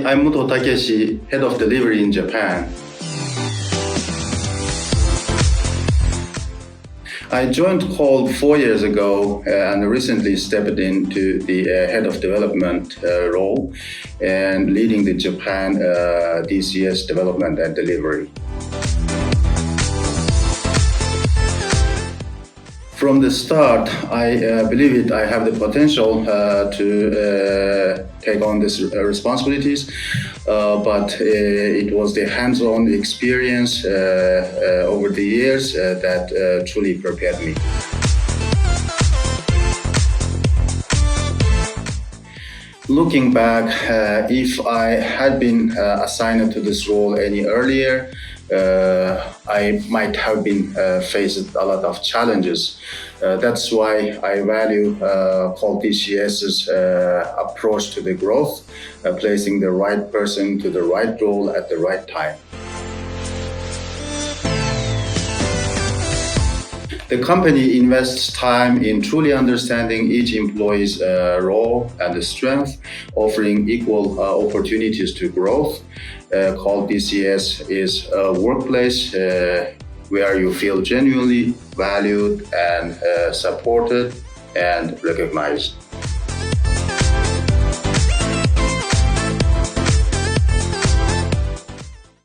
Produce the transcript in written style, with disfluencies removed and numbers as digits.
I'm Muto Takeshi, Head of Delivery in Japan. I joined Colt 4 years ago and recently stepped into the Head of Development role and leading the Japan DCS development and delivery. From the start, I believe I have the potential to take on these responsibilities, but it was the hands-on experience over the years that truly prepared me. Looking back, if I had been assigned to this role any earlier, I might have been faced a lot of challenges. That's why I value Colt DCS's approach to the growth, placing the right person to the right role at the right time. The company invests time in truly understanding each employee's role and strength, offering equal opportunities to growth. Colt DCS is a workplace where you feel genuinely valued and supported and recognized.